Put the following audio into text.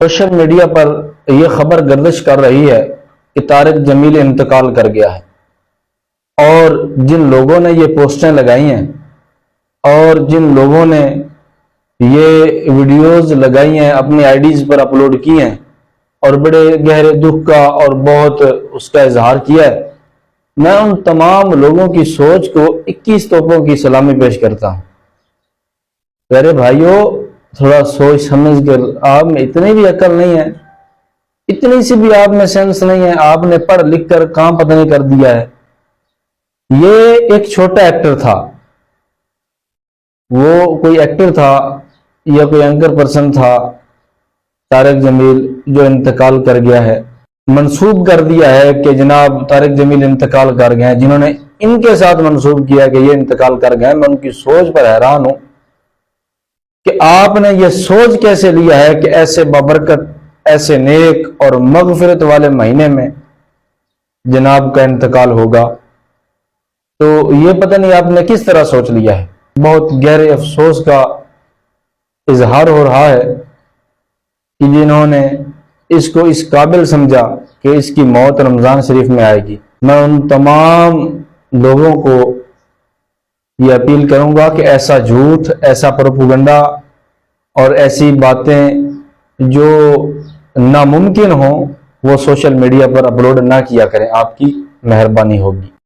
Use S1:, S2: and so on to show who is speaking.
S1: Social media پر یہ خبر گردش کر رہی ہے کہ طارق جمیل انتقال کر گیا ہے، اور جن لوگوں نے یہ پوسٹیں لگائی ہیں اور جن لوگوں نے یہ ویڈیوز لگائی ہیں اپنی آئی ڈیز پر اپلوڈ کی ہیں اور بڑے گہرے دکھ کا اور بہت اس کا اظہار کیا ہے، میں ان تمام لوگوں کی سوچ کو 21 توپوں کی سلامی پیش کرتا ہوں۔ میرے بھائیوں، تھوڑا سوچ سمجھ کر، آپ میں اتنی بھی عقل نہیں ہے، اتنی سی بھی آپ میں سینس نہیں ہے، آپ نے پڑھ لکھ کر کام پتہ نہیں کر دیا ہے۔ یہ ایک چھوٹا ایکٹر تھا، وہ کوئی ایکٹر تھا یا کوئی اینکر پرسن تھا، طارق جمیل، جو انتقال کر گیا ہے۔ منسوب کر دیا ہے کہ جناب طارق جمیل انتقال کر گئے ہیں، جنہوں نے ان کے ساتھ منسوب کیا کہ یہ انتقال کر گئے، میں ان کی سوچ پر حیران ہوں کہ آپ نے یہ سوچ کیسے لیا ہے کہ ایسے بابرکت، ایسے نیک اور مغفرت والے مہینے میں جناب کا انتقال ہوگا۔ تو یہ پتہ نہیں آپ نے کس طرح سوچ لیا ہے۔ بہت گہرے افسوس کا اظہار ہو رہا ہے کہ جنہوں نے اس کو اس قابل سمجھا کہ اس کی موت رمضان شریف میں آئے گی، میں ان تمام لوگوں کو یہ اپیل کروں گا کہ ایسا جھوٹ، ایسا پروپیگنڈا اور ایسی باتیں جو ناممکن ہوں وہ سوشل میڈیا پر اپلوڈ نہ کیا کریں، آپ کی مہربانی ہوگی۔